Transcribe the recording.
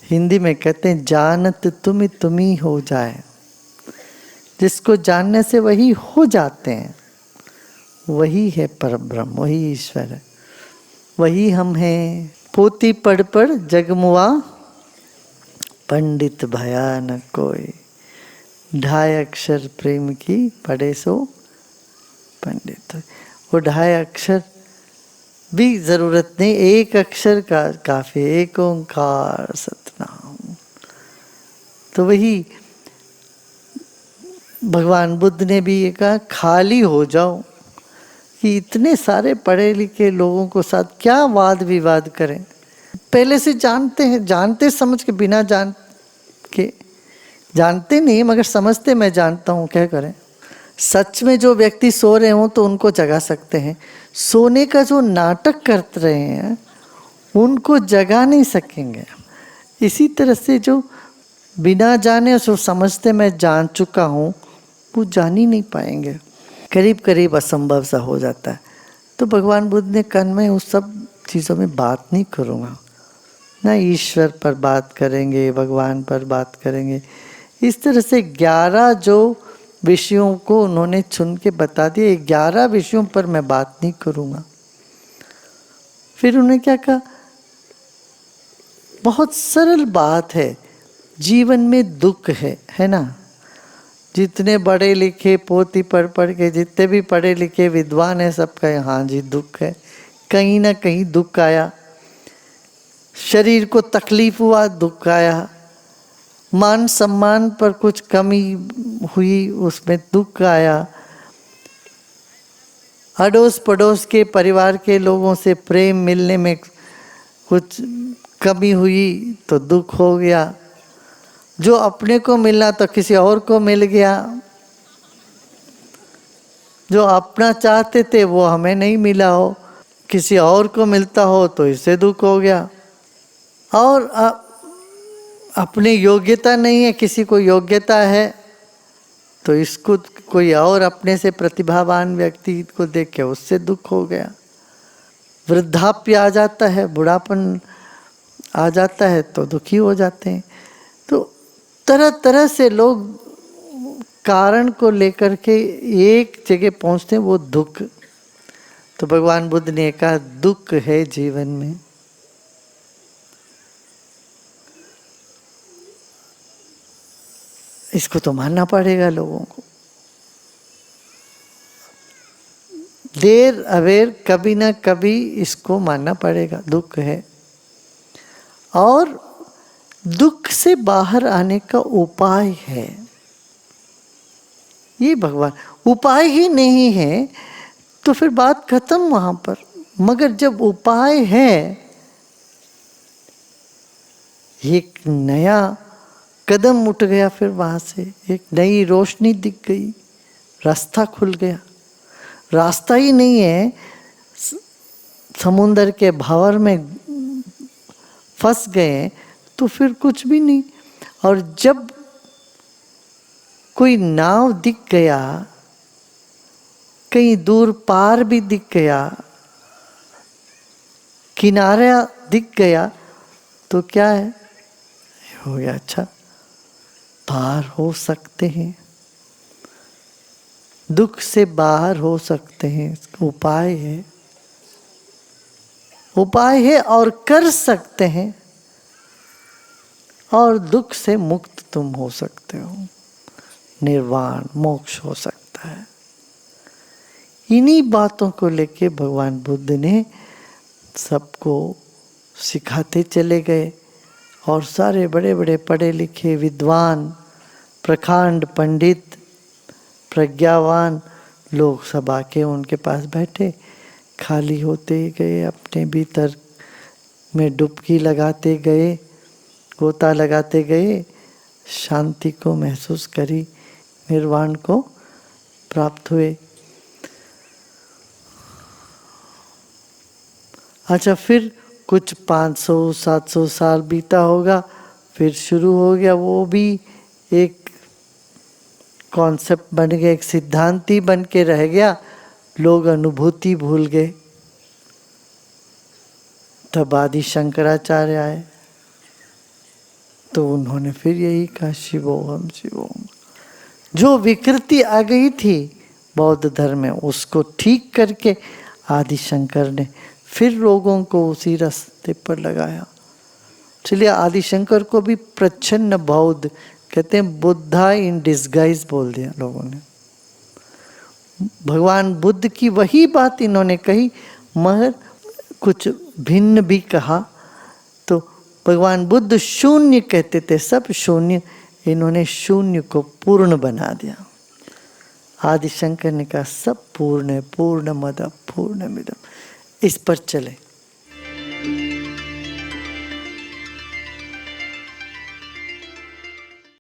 हिंदी में कहते हैं जानत तुम ही हो जाए। जिसको जानने से वही हो जाते हैं, वही है परब्रह्म, वही ईश्वर है, वही हम हैं। पोती पढ़ पढ़ जगमुआ, पंडित भया न कोई। ढाई अक्षर प्रेम की पढ़े सो पंडित। वो ढाई अक्षर भी जरूरत नहीं, एक अक्षर का काफी, एक ओंकार सतनाम। तो वही भगवान बुद्ध ने भी ये कहा, खाली हो जाओ। कि इतने सारे पढ़े लिखे लोगों को साथ क्या वाद विवाद करें। पहले से जानते हैं, जानते समझ के, बिना जान के, जानते नहीं मगर समझते मैं जानता हूँ, क्या करें। सच में जो व्यक्ति सो रहे हों तो उनको जगा सकते हैं, सोने का जो नाटक कर रहे हैं उनको जगा नहीं सकेंगे। इसी तरह से जो बिना जाने सो समझते मैं जान चुका हूँ, वो जान ही नहीं पाएंगे। करीब करीब असंभव सा हो जाता है। तो भगवान बुद्ध ने कहा, मैं उस सब चीज़ों में बात नहीं करूँगा, ना ईश्वर पर बात करेंगे, भगवान पर बात करेंगे। इस तरह से 11 जो विषयों को उन्होंने चुन के बता दिए, 11 विषयों पर मैं बात नहीं करूँगा। फिर उन्होंने क्या कहा, बहुत सरल बात है, जीवन में दुख है ना। जितने बड़े लिखे पोती पढ़ पढ़ के जितने भी पढ़े लिखे विद्वान हैं, सब कहे हाँ जी दुख है, कहीं ना कहीं दुख आया। शरीर को तकलीफ हुआ, दुख आया। मान सम्मान पर कुछ कमी हुई, उसमें दुख आया। अड़ोस पड़ोस के परिवार के लोगों से प्रेम मिलने में कुछ कमी हुई तो दुख हो गया। जो अपने को मिलना तो किसी और को मिल गया, जो अपना चाहते थे वो हमें नहीं मिला हो, किसी और को मिलता हो तो इससे दुख हो गया। और अपनी योग्यता नहीं है, किसी को योग्यता है तो इसको कोई और अपने से प्रतिभावान व्यक्ति को देख के उससे दुख हो गया। वृद्धाप्य आ जाता है, बुढ़ापन आ जाता है तो दुखी हो जाते हैं। तो तरह तरह से लोग कारण को लेकर के एक जगह पहुंचते हैं, वो दुख। तो भगवान बुद्ध ने कहा, दुख है जीवन में, इसको तो मानना पड़ेगा लोगों को। देर अवेर कभी ना कभी इसको मानना पड़ेगा, दुख है। और दुख से बाहर आने का उपाय है, ये भगवान। उपाय ही नहीं है तो फिर बात खत्म वहां पर। मगर जब उपाय है, एक नया कदम उठ गया, फिर वहां से एक नई रोशनी दिख गई, रास्ता खुल गया। रास्ता ही नहीं है, समुंदर के भंवर में फंस गए तो फिर कुछ भी नहीं। और जब कोई नाव दिख गया, कहीं दूर पार भी दिख गया, किनारा दिख गया, तो क्या है, हो गया, अच्छा पार हो सकते हैं, दुख से बाहर हो सकते हैं। उपाय है, उपाय है और कर सकते हैं, और दुख से मुक्त तुम हो सकते हो, निर्वाण मोक्ष हो सकता है। इन्हीं बातों को लेके भगवान बुद्ध ने सबको सिखाते चले गए। और सारे बड़े बड़े पढ़े लिखे विद्वान, प्रकांड पंडित, प्रज्ञावान लोग सब आके उनके पास बैठे, खाली होते गए, अपने भीतर में डुबकी लगाते गए, गोता लगाते गए, शांति को महसूस करी, निर्वाण को प्राप्त हुए। अच्छा, फिर कुछ 500-700 साल बीता होगा, फिर शुरू हो गया, वो भी एक कॉन्सेप्ट बन गया, एक सिद्धांत ही बन के रह गया। लोग अनुभूति भूल गए, तब आदि शंकराचार्य आए तो उन्होंने फिर यही कहा शिवोहम शिवोहम। जो विकृति आ गई थी बौद्ध धर्म में उसको ठीक करके आदि शंकर ने फिर लोगों को उसी रास्ते पर लगाया। चलिए आदि शंकर को भी प्रच्छन्न बौद्ध कहते हैं, बुद्धा इन डिस्गाइज बोल दिया लोगों ने। भगवान बुद्ध की वही बात इन्होंने कही मगर कुछ भिन्न भी कहा। तो भगवान बुद्ध शून्य कहते थे, सब शून्य, इन्होंने शून्य को पूर्ण बना दिया। आदि शंकर ने कहा सब पूर्ण है, पूर्ण मद पूर्ण मिदम। इस पर चले।